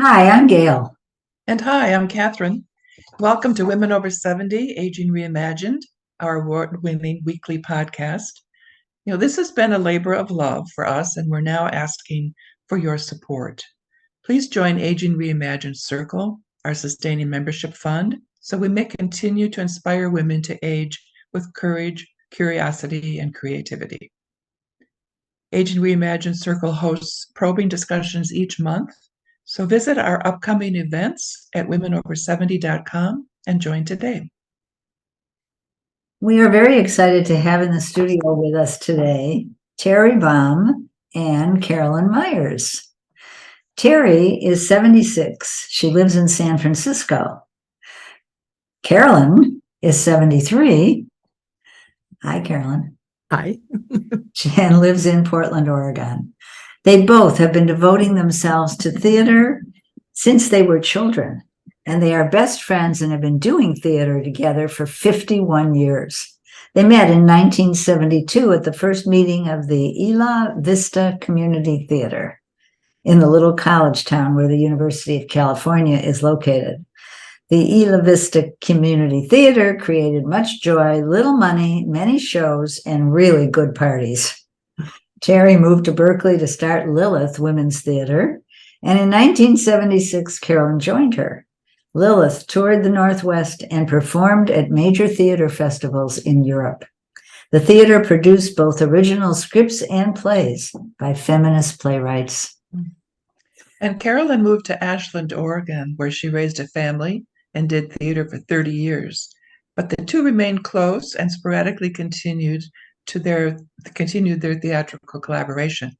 Hi, I'm Gail. And hi, I'm Catherine. Welcome to Women Over 70, Aging Reimagined, our award-winning weekly podcast. This has been a labor of love for us, and we're now asking for your support. Please join Aging Reimagined Circle, our sustaining membership fund, so we may continue to inspire women to age with courage, curiosity, and creativity. Aging Reimagined Circle hosts probing discussions each month. So visit our upcoming events at womenover70.com and join today. We are very excited to have in the studio with us today Terry Baum and Carolyn Myers. Terry is 76. She lives in San Francisco. Carolyn is 73. Hi, Carolyn. Hi. And lives in Portland, Oregon. They both have been devoting themselves to theater since they were children, and they are best friends and have been doing theater together for 51 years. They met in 1972 at the first meeting of the Isla Vista Community Theater in the little college town where the University of California is located. The Isla Vista Community Theater created much joy, little money, many shows, and really good parties. Terry moved to Berkeley to start Lilith Women's Theater, and in 1976, Carolyn joined her. Lilith toured the Northwest and performed at major theater festivals in Europe. The theater produced both original scripts and plays by feminist playwrights. And Carolyn moved to Ashland, Oregon, where she raised a family and did theater for 30 years. But the two remained close and sporadically continued their theatrical collaboration.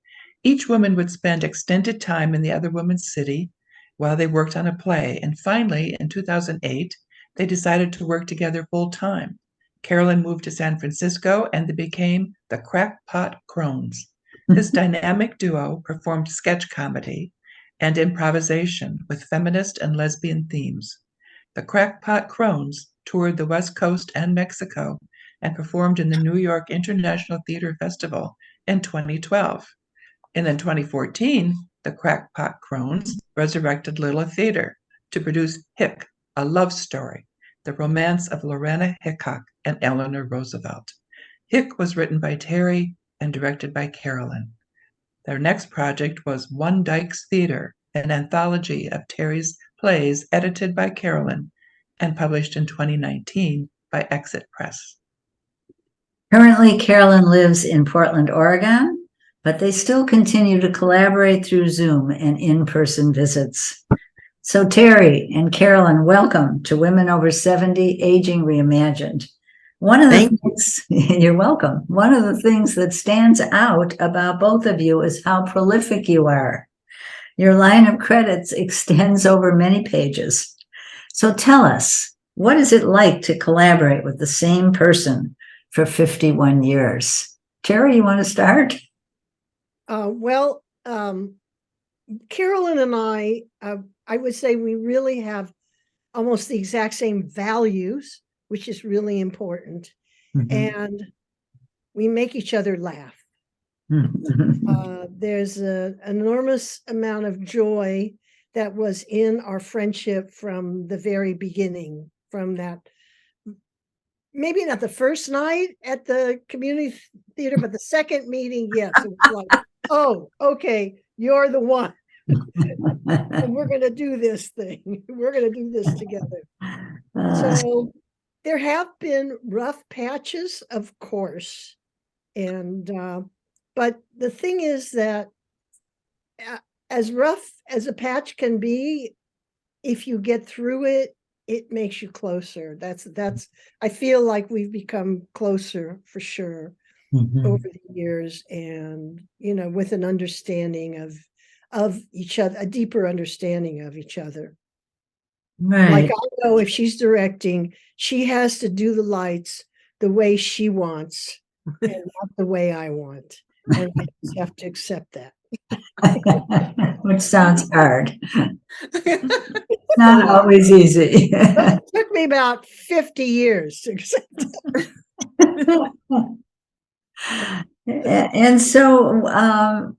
Each woman would spend extended time in the other woman's city while they worked on a play. And finally, in 2008, they decided to work together full time. Carolyn moved to San Francisco and they became the Crackpot Crones. This dynamic duo performed sketch comedy and improvisation with feminist and lesbian themes. The Crackpot Crones toured the West Coast and Mexico and performed in the New York International Festival in 2012. And in 2014, the Crackpot Crones resurrected Lilith Theater to produce Hick, a love story, the romance of Lorena Hickok and Eleanor Roosevelt. Hick was written by Terry and directed by Carolyn. Their next project was One Dykes Theater, an anthology of Terry's plays edited by Carolyn and published in 2019 by Exit Press. Currently, Carolyn lives in Portland, Oregon, but they still continue to collaborate through Zoom and in-person visits. So Terry and Carolyn, welcome to Women Over 70, Aging Reimagined. You're welcome. One of the things that stands out about both of you is how prolific you are. Your line of credits extends over many pages. So tell us, what is it like to collaborate with the same person for 51 years? Terry, you want to start? Carolyn and I would say we really have almost the exact same values, which is really important. Mm-hmm. And we make each other laugh. There's an enormous amount of joy that was in our friendship from the very beginning, from that, maybe not the first night at the community theater, but the second meeting, yes. It was like, oh, okay, you're the one. And we're going to do this thing. We're going to do this together. So there have been rough patches, of course. And, but the thing is that as rough as a patch can be, if you get through it, it makes you closer. That's, I feel like we've become closer for sure over the years, and, with an understanding of each other, a deeper understanding of each other. Right. Like, I know if she's directing, she has to do the lights the way she wants and not the way I want. And I just have to accept that. Which sounds hard. Not always easy. It took me about 50 years to accept it. And so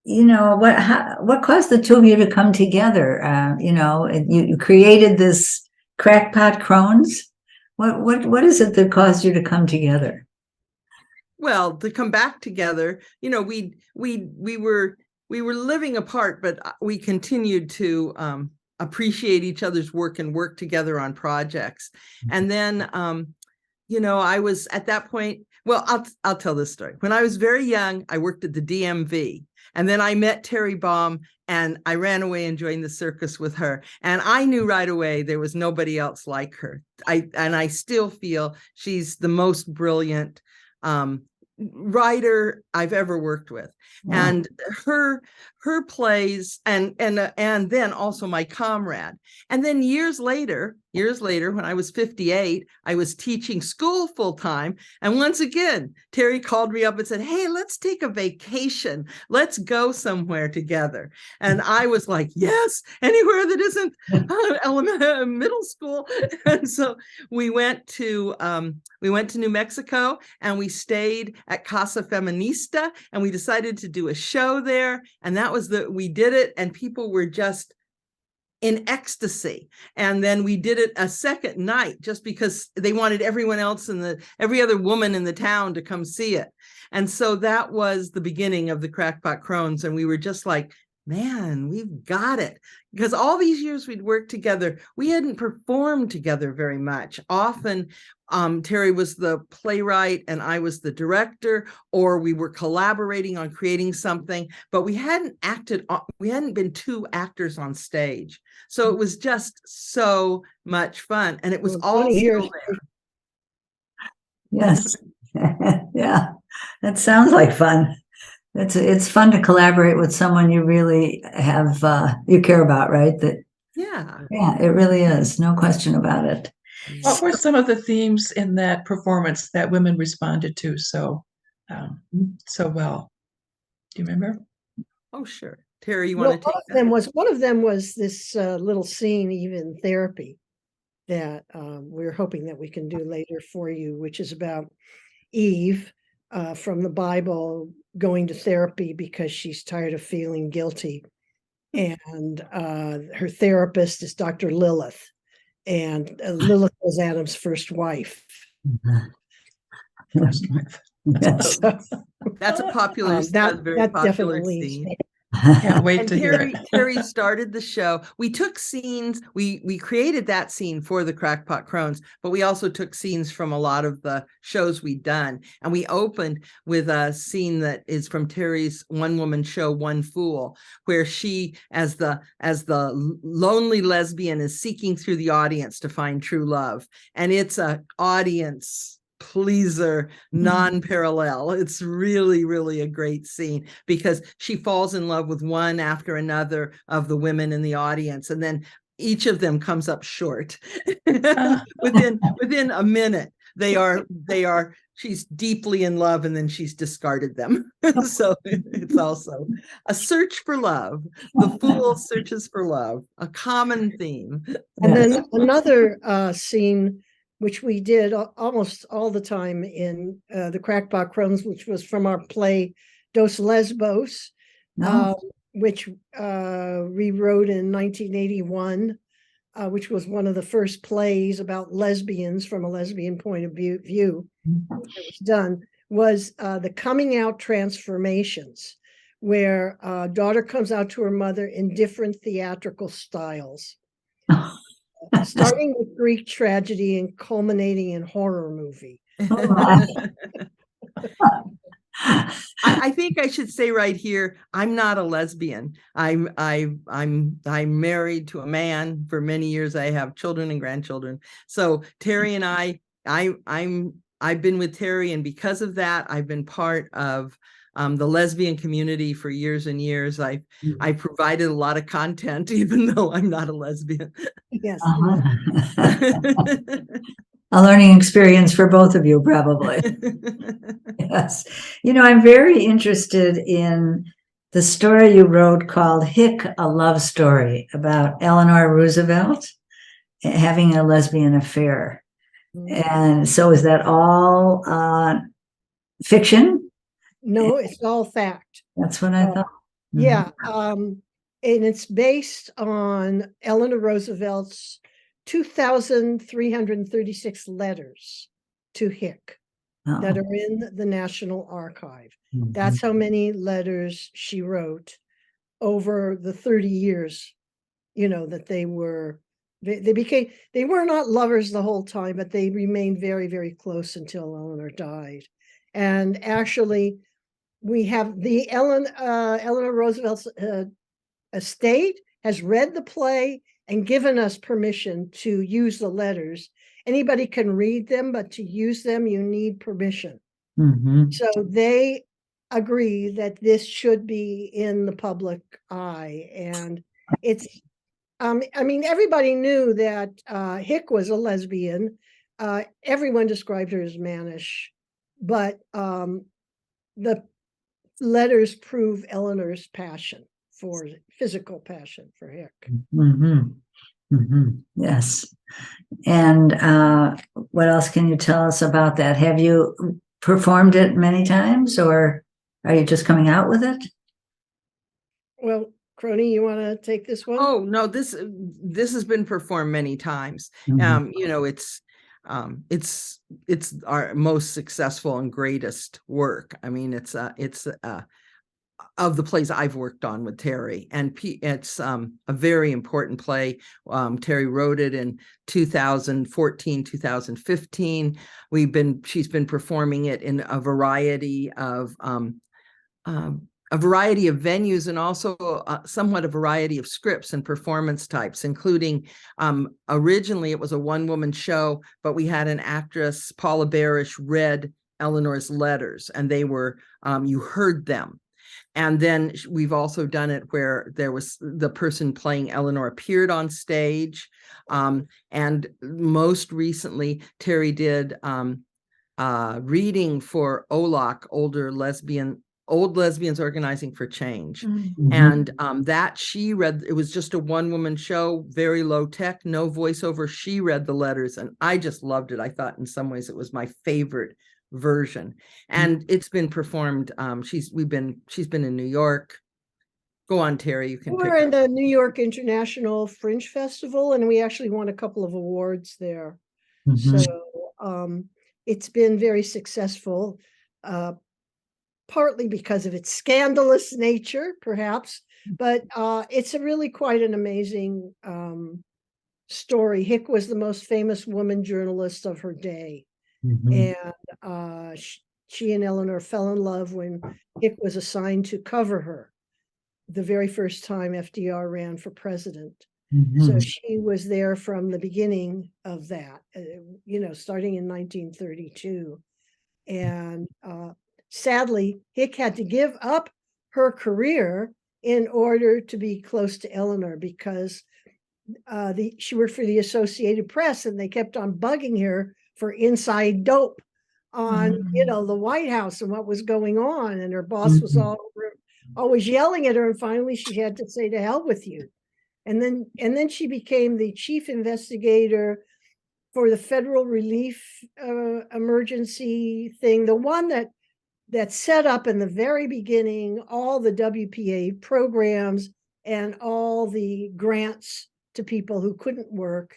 what caused the two of you to come together? You created this Crackpot Crones. What is it that caused you to come together? Well, to come back together, we were living apart, but we continued to appreciate each other's work and work together on projects. And then, I was at that point. Well, I'll tell this story. When I was very young, I worked at the DMV, and then I met Terry Baum, and I ran away and joined the circus with her. And I knew right away there was nobody else like her. I still feel she's the most brilliant writer I've ever worked with. Yeah. And her plays and then also my comrade. And then years later, when I was 58, I was teaching school full time. And once again, Terry called me up and said, "Hey, let's take a vacation. Let's go somewhere together." And I was like, yes, anywhere that isn't middle school. And so we went to New Mexico, and we stayed at Casa Feminista, and we decided to do a show there. And we did it, and people were just in ecstasy. And then we did it a second night just because they wanted everyone else every other woman in the town to come see it. And so that was the beginning of the Crackpot Crones. And we were just like, man, we've got it. Because all these years we'd worked together, we hadn't performed together very much. Often Terry was the playwright and I was the director, or we were collaborating on creating something, but we hadn't been two actors on stage. So it was just so much fun. And it was all 20 years. there. Yes. Yeah, that sounds like fun. It's fun to collaborate with someone you really have, you care about, right? Yeah, it really is. No question about it. What were some of the themes in that performance that women responded to so well? Do you remember? Oh, sure. Terry, you want to take that? One of them was this little scene, even therapy, that we're hoping that we can do later for you, which is about Eve from the Bible going to therapy because she's tired of feeling guilty. And her therapist is Dr. Lilith. And Lilith was Adam's first wife. Yes. That's a popular, very popular scene. Can't wait to hear it. Terry started the show. We took scenes. We created that scene for the Crackpot Crones, but we also took scenes from a lot of the shows we'd done. And we opened with a scene that is from Terry's one-woman show, One Fool, where she, as the lonely lesbian, is seeking through the audience to find true love. And it's an audience pleaser, non-parallel. It's really, really a great scene because she falls in love with one after another of the women in the audience, and then each of them comes up short. within a minute. She's deeply in love, and then she's discarded them. So it's also a search for love. The fool searches for love, a common theme. And then another scene, which we did almost all the time in the Crackpot Crones, which was from our play Dos Lesbos, which rewrote in 1981, which was one of the first plays about lesbians from a lesbian point of view. That was done, was the coming out transformations, where daughter comes out to her mother in different theatrical styles. Starting with Greek tragedy and culminating in horror movie. I think I should say right here, I'm not a lesbian. I'm married to a man for many years. I have children and grandchildren. So Terry and I've been with Terry, and because of that, I've been part of the lesbian community for years and years. I provided a lot of content, even though I'm not a lesbian. Yes. A learning experience for both of you, probably. Yes. I'm very interested in the story you wrote called Hick, a Love Story, about Eleanor Roosevelt having a lesbian affair. And so is that all fiction? No, it's all fact. That's what I thought. Yeah, and it's based on Eleanor Roosevelt's 2,336 letters to Hick that Oh. are in the National Archive. Mhm. That's how many letters she wrote over the 30 years, that they were, they were not lovers the whole time, but they remained very, very close until Eleanor died. And actually, we have the Eleanor Roosevelt's estate has read the play and given us permission to use the letters. Anybody can read them, but to use them, you need permission. Mhm. So they agree that this should be in the public eye. And it's, I mean, everybody knew that Hick was a lesbian. Everyone described her as mannish, but the letters prove Eleanor's passion for physical passion for Hick. Yes. And what else can you tell us about that? Have you performed it many times, or are you just coming out with it? Well, Crony, you want to take this one? Oh, no, this has been performed many times. Mhm. It's our most successful and greatest work. I mean, it's of the plays I've worked on with Terry, and it's a very important play. Terry wrote it in 2014, 2015. She's been performing it in a variety of venues, and also somewhat a variety of scripts and performance types, including originally it was a one-woman show, but we had an actress, Paula Barish, read Eleanor's letters, and they were you heard them. And then we've also done it where there was the person playing Eleanor appeared on stage. And most recently, Terry did reading for OLOC, Old Lesbians Organizing for Change. Mhm. And that she read, it was just a one-woman show, very low tech, no voiceover. She read the letters, and I just loved it. I thought in some ways it was my favorite version, and it's been performed. She's been in New York. Go on, Terry, you can We're in the New York International Fringe Festival, and we actually won a couple of awards there. Mhm. So it's been very successful, partly because of its scandalous nature, perhaps, but it's a really quite an amazing story. Hick was the most famous woman journalist of her day. Mhm. And she and Eleanor fell in love when Hick was assigned to cover her the very first time FDR ran for president. So Mhm. she was there from the beginning of that, starting in 1932. And sadly, Hick had to give up her career in order to be close to Eleanor, because she worked for the Associated Press, and they kept on bugging her for inside dope on the White House and what was going on, and her boss was always yelling at her, and finally she had to say, to hell with you. And then she became the chief investigator for the federal relief emergency thing, the one that set up in the very beginning all the WPA programs and all the grants to people who couldn't work.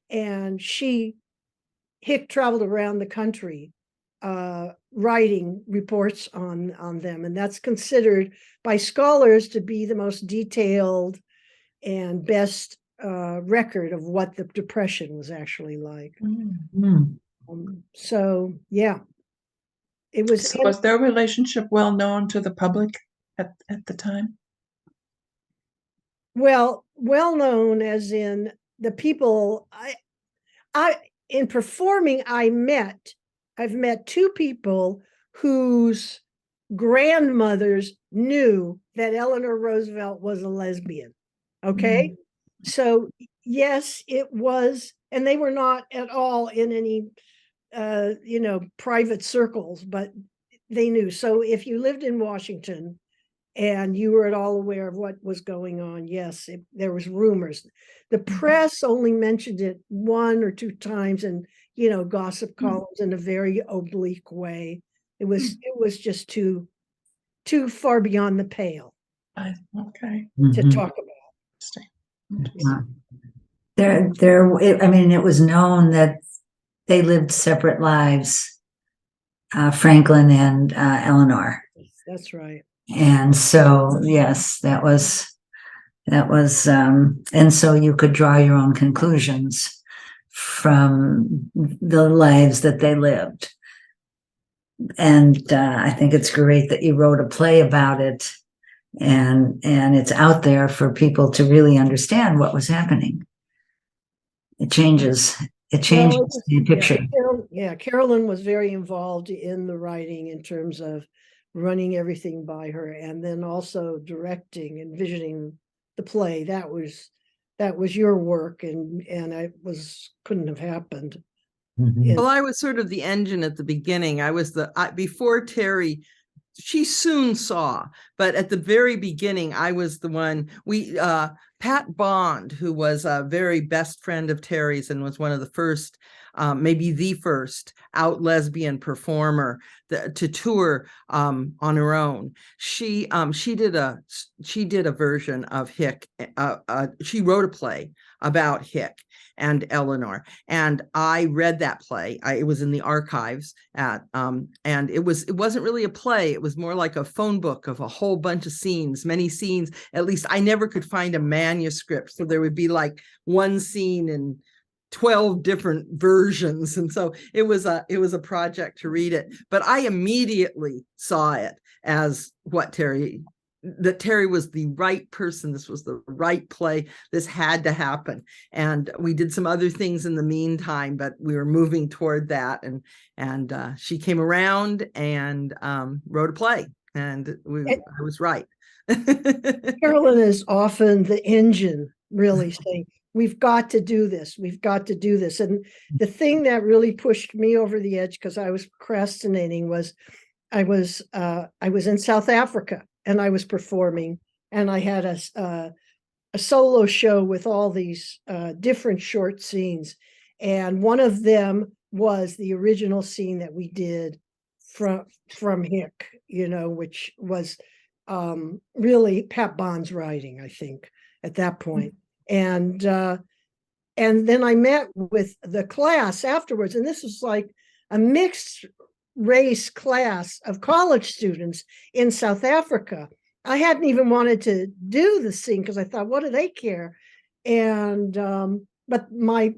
And Hick traveled around the country writing reports on them, and that's considered by scholars to be the most detailed and best record of what the Depression was actually like. So yeah, it was. So was their relationship well known to the public at the time? Well known as in the people I in performing, I've met two people whose grandmothers knew that Eleanor Roosevelt was a lesbian. Okay. So yes, it was, and they were not at all in any private circles, but they knew. So if you lived in Washington and you were at all aware of what was going on, yes, there was rumors. The press only mentioned it one or two times, and gossip columns in a very oblique way. It was just too far beyond the pale. Okay. to Mhm. talk about. Interesting. I mean, it was known that they lived separate lives, Franklin and Eleanor. That's right. And so, yes, and so you could draw your own conclusions from the lives that they lived. And I think it's great that you wrote a play about it, and it's out there for people to really understand what was happening. It changes the picture. Carolyn was very involved in the writing in terms of running everything by her, and then also directing and visioning the play. That was your work, and it couldn't have happened. Mhm. Well, I was sort of the engine at the beginning. I was before Terry, she soon saw, but at the very beginning, I was the one. Pat Bond, who was a very best friend of Terry's and was one of the first, maybe the first out lesbian performer to tour on her own. She did a version of Hick. She wrote a play about Hick and Eleanor, and I read that play. It was in the archives and it wasn't really a play. It was more like a phone book of a whole bunch of scenes, many scenes. At least I never could find a manuscript, so there would be like one scene in 12 different versions, and so it was a project to read it. But I immediately saw it as that Terry was the right person. This was the right play. This had to happen. And we did some other things in the meantime, but we were moving toward that. And she came around and wrote a play, and I was right. Carolyn is often the engine, really saying, we've got to do this. We've got to do this. And the thing that really pushed me over the edge, because I was procrastinating, was I was in South Africa, and I was performing, and I had a solo show with all these different short scenes. And one of them was the original scene that we did from Hick, which was really Pat Bond's writing, I think, at that point. And then I met with the class afterwards, and this was like a mixed race class of college students in South Africa. I hadn't even wanted to do the scene because I thought, what do they care? And but my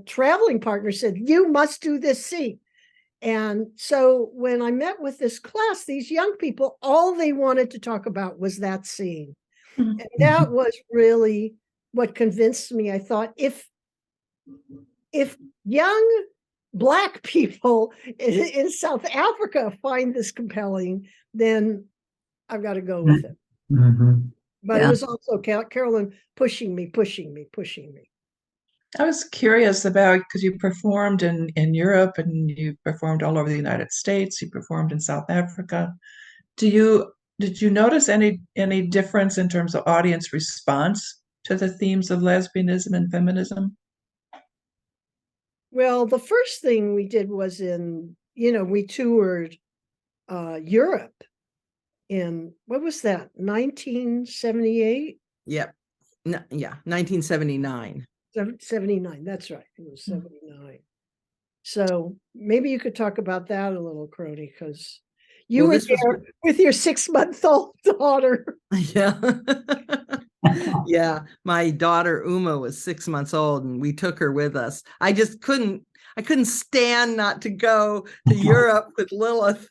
traveling partner said, you must do this scene. And so when I met with this class, these young people, all they wanted to talk about was that scene. And that was really what convinced me. I thought, if young Black people in South Africa find this compelling, then I've got to go with it. Mm-hmm. But it was also Carolyn pushing me. I was curious about, because you performed in Europe and you performed all over the United States, you performed in South Africa. Did you notice any difference in terms of audience response to the themes of lesbianism and feminism? Well, the first thing we did was we toured Europe in, what was that, 1978? Yep. No, yeah, 1979. 79, that's right. It was 79. So maybe you could talk about that a little, Crony, because you were there with your 6-month-old daughter. Yeah. Yeah, my daughter Uma was 6 months old, and we took her with us. I couldn't stand not to go to Europe with Lilith.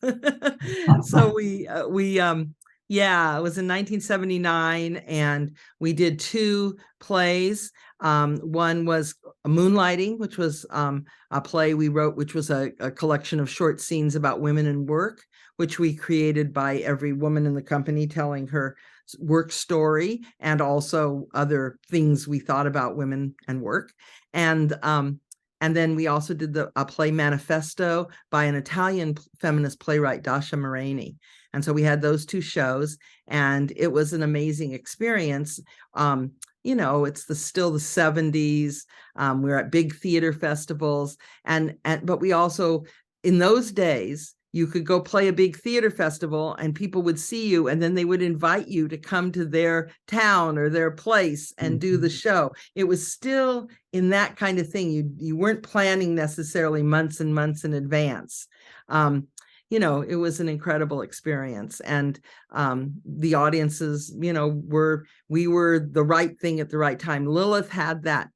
So it was in 1979, and we did 2 plays. One was Moonlighting, which was a play we wrote, which was a collection of short scenes about women and work, which we created by every woman in the company telling her work story and also other things we thought about women and work. And then we also did a play Manifesto by an Italian feminist playwright, Dasha Morini. And so we had those 2 shows, and it was an amazing experience. It's still the 70s. We're at big theater festivals, but we also, in those days, you could go play a big theater festival and people would see you, and then they would invite you to come to their town or their place and do the show. It was still in that kind of thing. You weren't planning necessarily months and months in advance. It was an incredible experience. And the audiences, we were the right thing at the right time. Lilith had that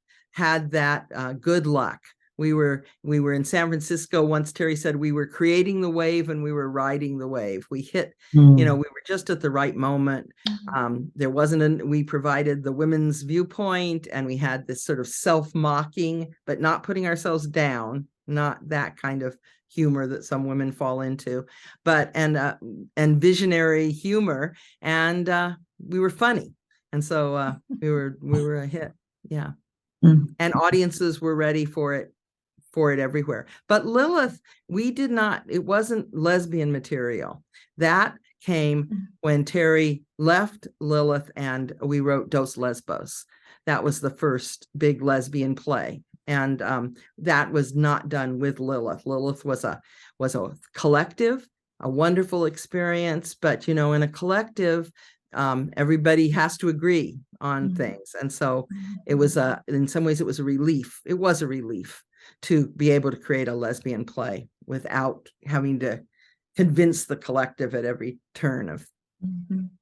good luck. We were in San Francisco once. Terry said we were creating the wave and we were riding the wave. We hit, we were just at the right moment. We provided the women's viewpoint, and we had this sort of self-mocking, but not putting ourselves down, not that kind of humor that some women fall into, but and visionary humor, and we were funny, and so we were a hit. Yeah. And audiences were ready for it everywhere. But Lilith, it wasn't lesbian material. That came when Terry left Lilith and we wrote Dos Lesbos. That was the first big lesbian play. And that was not done with Lilith. Lilith was a collective, a wonderful experience. But, in a collective, everybody has to agree on things. And so it was in some ways it was a relief. It was a relief to be able to create a lesbian play without having to convince the collective at every turn of.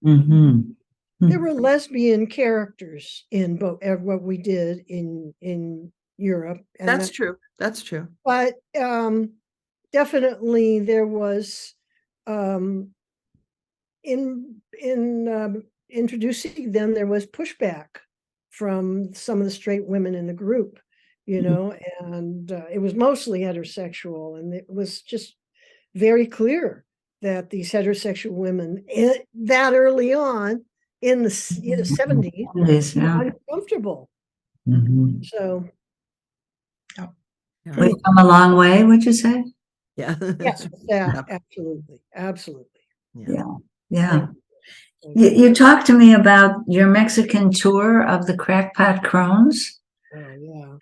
There were lesbian characters in what we did in Europe. And That's true. That's true. But definitely there was in introducing them, there was pushback from some of the straight women in the group, and it was mostly heterosexual, and it was just very clear that these heterosexual women that early on in the 70s were uncomfortable. So we've come a long way, would you say? Yeah. Yes, absolutely. Yeah. You talked to me about your Mexican tour of the Crackpot Crones. Oh, yeah.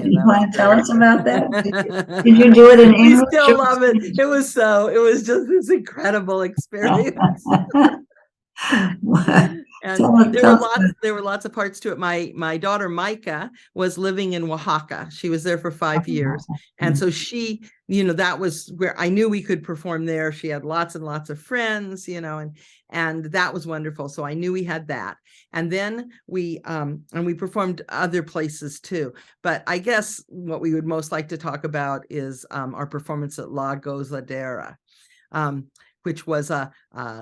You want to tell us about that? Did you do it in English? We still love it. It was just this incredible experience. And there were lots of parts to it. My daughter Micah was living in Oaxaca. She was there for 5 years. And so she, that was where I knew we could perform there. She had lots and lots of friends, and that was wonderful. So I knew we had that. And then we performed other places too. But I guess what we would most like to talk about is our performance at La Gozadera, which was a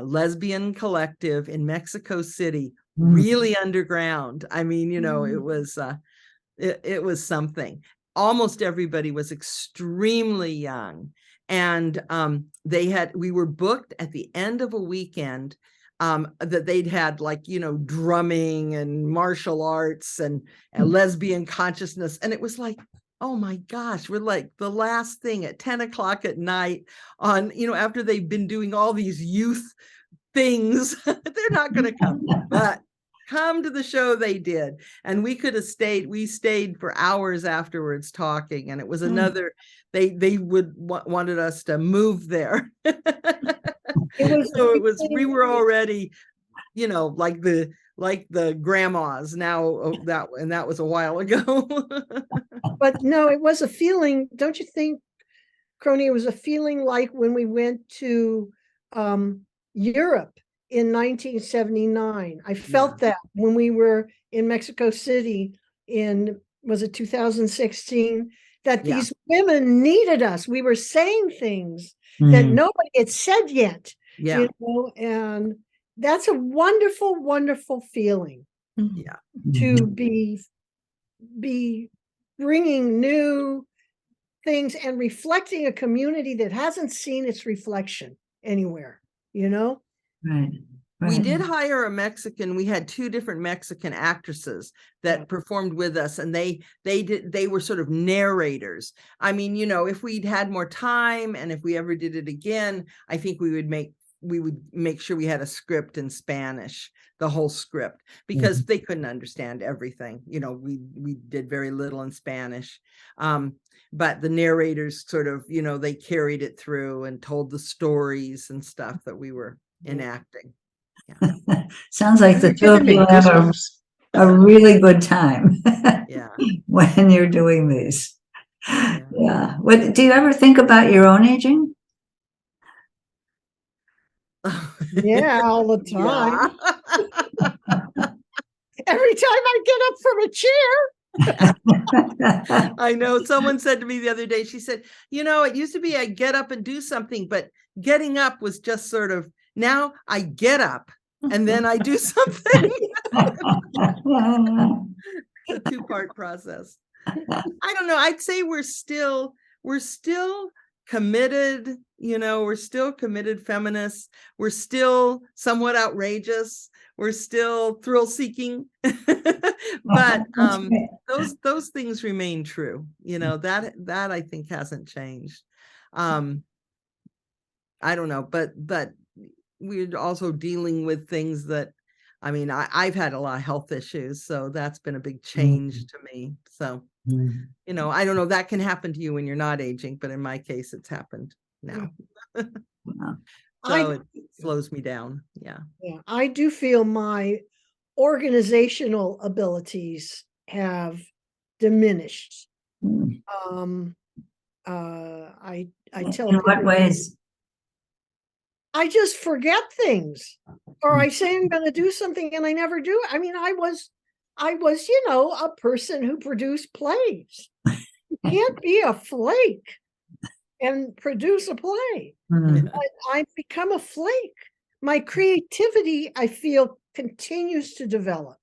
lesbian collective in Mexico City, really underground. I mean, it was something. Almost everybody was extremely young. And we were booked at the end of a weekend that they'd had drumming and martial arts and lesbian consciousness. And it was like, oh my gosh, we're like the last thing at 10 o'clock at night on, after they've been doing all these youth things. They're not going to come, but come to the show they did. And we could have stayed. We stayed for hours afterwards talking. And it was another, they wanted us to move there. We were already, like the grandmas now, that was a while ago. But no, it was a feeling, don't you think, Crony? It was a feeling like when we went to Europe in 1979. I felt that when we were in Mexico City was it 2016, that these women needed us. We were saying things that nobody had said yet, and that's a wonderful, wonderful feeling. To be bringing new things and reflecting a community that hasn't seen its reflection anywhere, Right. We did hire a Mexican. We had 2 different Mexican actresses that performed with us, and they were sort of narrators. I mean, if we'd had more time and if we ever did it again, I think we would make we would make sure we had a script in Spanish, the whole script, because they couldn't understand everything. We did very little in Spanish. But the narrators sort of, they carried it through and told the stories and stuff that we were enacting. Yeah. Sounds like the two You're of giving you me have goosebumps. a really good time Yeah. when you're doing these. Yeah. Yeah. What do you ever think about your own aging? Yeah, all the time. Every time I get up from a chair. I know someone said to me the other day, she said, it used to be I get up and do something, but getting up was just sort of, now I get up and then I do something. A two-part process. I don't know. I'd say we're still committed, we're still committed feminists. We're still somewhat outrageous. We're still thrill-seeking. But those things remain true. That I think hasn't changed. I don't know, but we're also dealing with things that, I've had a lot of health issues, so that's been a big change to me. So, I don't know, that can happen to you when you're not aging, but in my case, it's happened now. So it slows me down. Yeah. Yeah, I do feel my organizational abilities have diminished. I tell In what people, ways? I just forget things, or I say I'm going to do something and I never do. I was, a person who produced plays. You can't be a flake and produce a play. I've become a flake. My creativity, I feel, continues to develop.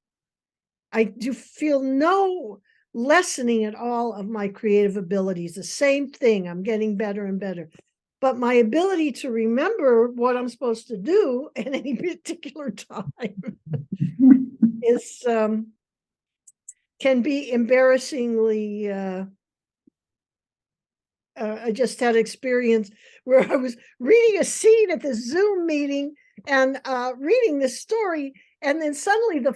I do feel no lessening at all of my creative abilities. The same thing. I'm getting better and better. But my ability to remember what I'm supposed to do at any particular time is can be embarrassingly. I just had experience where I was reading a scene at the Zoom meeting and reading this story, and then suddenly the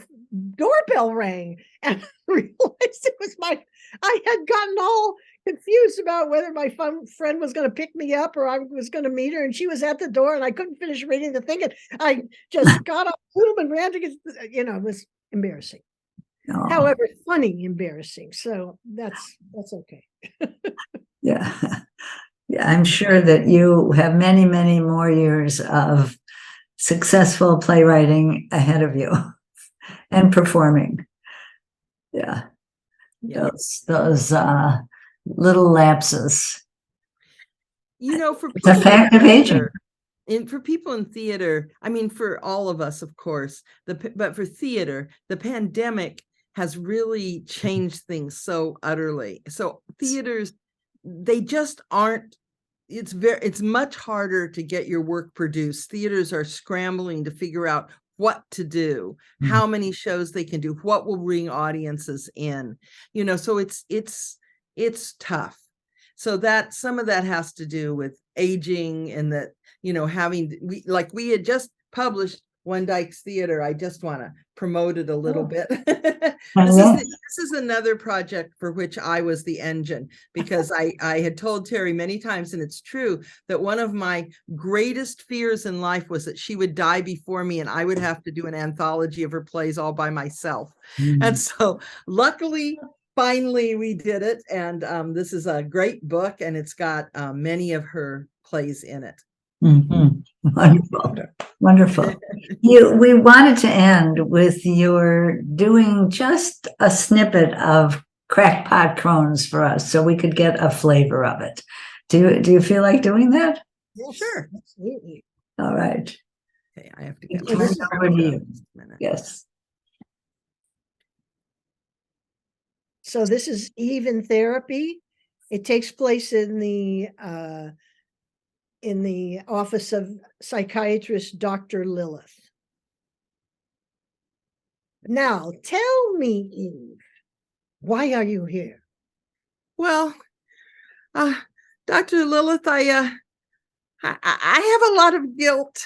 doorbell rang, and I realized it was I had gotten all confused about whether my friend was going to pick me up or I was going to meet her, and she was at the door, and I couldn't finish reading the thing, and I just got off Zoom and ran to get, it was embarrassing. However, funny, embarrassing. So that's okay. Yeah. Yeah, I'm sure that you have many, many more years of successful playwriting ahead of you and performing. Yeah. Those little lapses. For It's a fact of aging. And for people in theater, for all of us, of course, but for theater, the pandemic has really changed things so utterly. So theaters, they just aren't, it's much harder to get your work produced. Theaters are scrambling to figure out what to do, how many shows they can do, what will bring audiences in, so it's tough. So that some of that has to do with aging, and that, we had just published One Dykes Theater. I just want to promote it a little bit. This is another project for which I was the engine, because I had told Terry many times, and it's true, that one of my greatest fears in life was that she would die before me and I would have to do an anthology of her plays all by myself. And so luckily, finally we did it. And this is a great book, and it's got many of her plays in it. Wonderful. We wanted to end with your doing just a snippet of Crackpot Crones for us, so we could get a flavor of it. Do you feel like doing that? Yes, sure, absolutely. All right. Okay, I have to get Turn over to you. Yes. So this is Even Therapy. It takes place in the office of psychiatrist Dr. Lilith. Now, tell me, Eve, why are you here? Well, Dr. Lilith, I have a lot of guilt.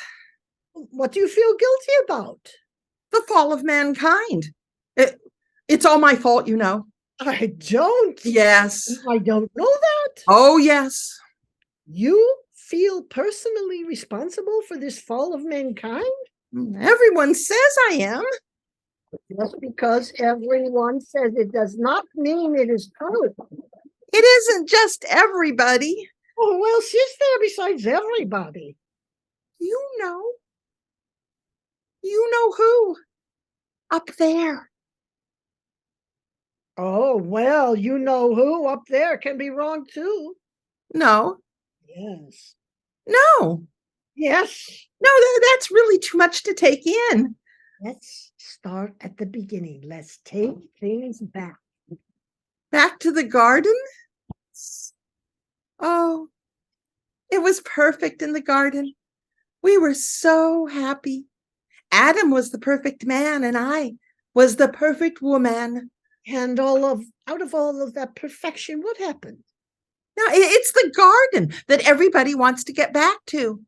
What do you feel guilty about? The fall of mankind. It's all my fault, you know. I don't. Yes. I don't know that. Oh, yes. You feel personally responsible for this fall of mankind? Everyone says I am. Just because everyone says it does not mean it is true. It isn't just everybody. Oh, who else is there besides everybody? You know. You know who? Up there. Oh, well, you know who up there can be wrong too. No. Yes. No. Yes. No, that's really too much to take in. Let's start at the beginning. Let's take things back. Back to the garden? Oh, it was perfect in the garden. We were so happy. Adam was the perfect man, and I was the perfect woman. And out of all of that perfection, what happened? Now, it's the garden that everybody wants to get back to.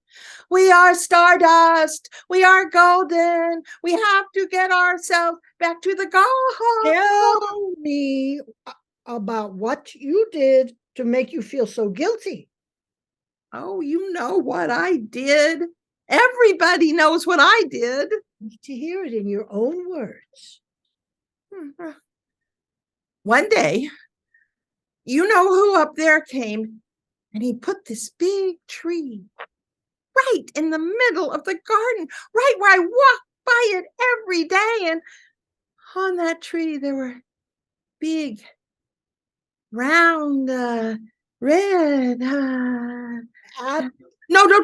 We are stardust. We are golden. We have to get ourselves back to the garden. Tell me about what you did to make you feel so guilty. Oh, you know what I did. Everybody knows what I did. I need to hear it in your own words. One day, you know who up there came, and he put this big tree right in the middle of the garden, right where I walk by it every day. And on that tree, there were big, round, red. No,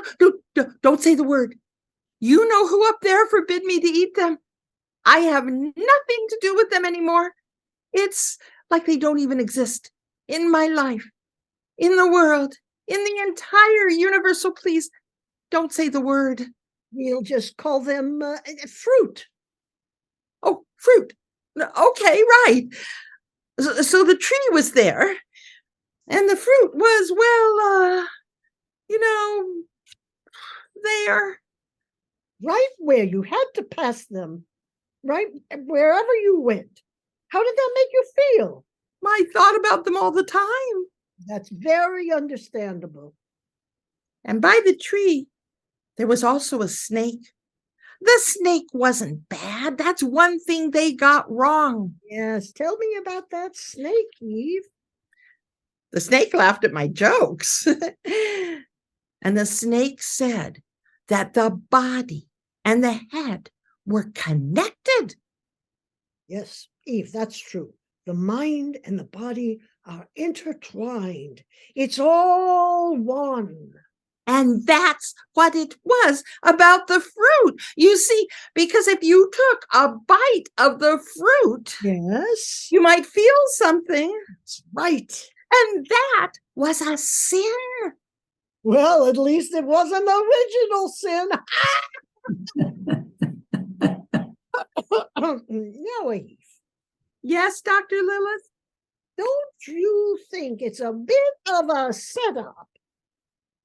don't say the word. You know who up there forbid me to eat them? I have nothing to do with them anymore. It's like they don't even exist in my life, in the world, in the entire universe. So please don't say the word. We'll just call them fruit. Oh, fruit. Okay, right. So the tree was there, and the fruit was, well, there. Right where you had to pass them, right wherever you went. How did that make you feel? I thought about them all the time. That's very understandable. And by the tree, there was also a snake. The snake wasn't bad. That's one thing they got wrong. Yes, tell me about that snake, Eve. The snake laughed at my jokes. And the snake said that the body and the head were connected. Yes, Eve, that's true. The mind and the body are intertwined. It's all one. And that's what it was about the fruit. You see, because if you took a bite of the fruit, Yes, you might feel something. that's right. And that was a sin. Well, at least it was an original sin. No, Eve, Yes, Dr. Lilith? don't you think it's a bit of a setup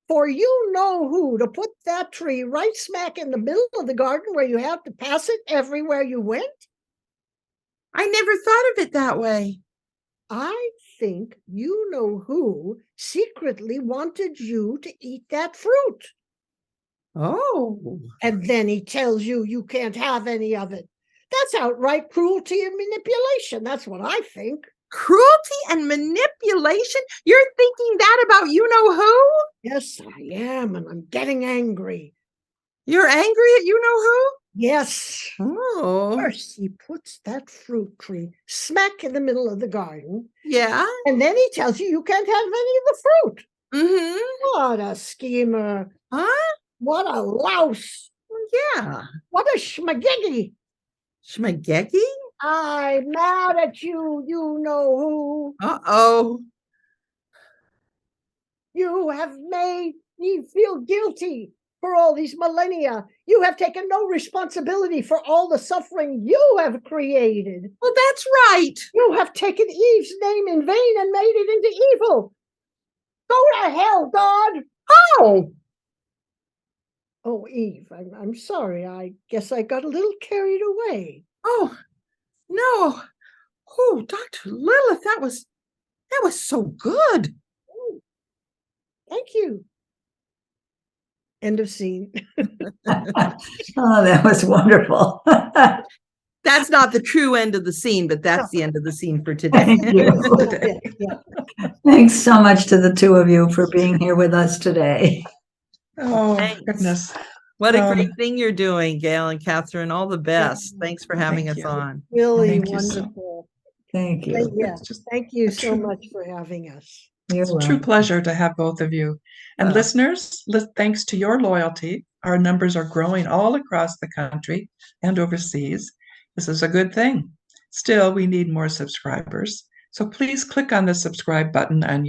for you know who to put that tree right smack in the middle of the garden where you have to pass it everywhere you went? I never thought of it that way. I think you know who secretly wanted you to eat that fruit. Oh. And then he tells you you can't have any of it. That's outright cruelty and manipulation. That's what I think. Cruelty and manipulation? You're thinking that about you know who? Yes, I am, and I'm getting angry. You're angry at you know who? Yes. Oh. First, he puts that fruit tree smack in the middle of the garden, Yeah. and then he tells you can't have any of the fruit. Mm-hmm. What a schemer. Huh? What a louse. Yeah. What a schmagegi. Schmagegi? I'm mad at you, you know who. Uh-oh. You have made me feel guilty for all these millennia. You have taken no responsibility for all the suffering you have created. Well, that's right. You have taken Eve's name in vain and made it into evil. Go to hell, God. Oh. Oh, Eve, I'm sorry. I guess I got a little carried away. Oh, no. Oh, Dr. Lilith, that was so good. Oh, thank you. End of scene. Oh, that was wonderful. That's not the true end of the scene, but that's the end of the scene for today. Thank you. Yeah. Thanks so much to the two of you for being here with us today. Oh, Thanks. goodness. What a great thing you're doing, Gail and Catherine. All the best. Yeah. Thanks for having Thank us you. on. Really Thank you so- wonderful. Thank you. Yeah. It's just Thank you a so true- much for having us. You're It's a true welcome. pleasure to have both of you. And listeners, thanks to your loyalty, our numbers are growing all across the country and overseas. This is a good thing. Still, we need more subscribers. So please click on the subscribe button on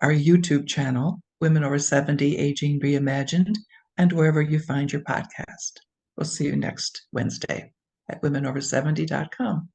our YouTube channel, Women Over 70 Aging Reimagined, and wherever you find your podcast. We'll see you next Wednesday at womenover70.com.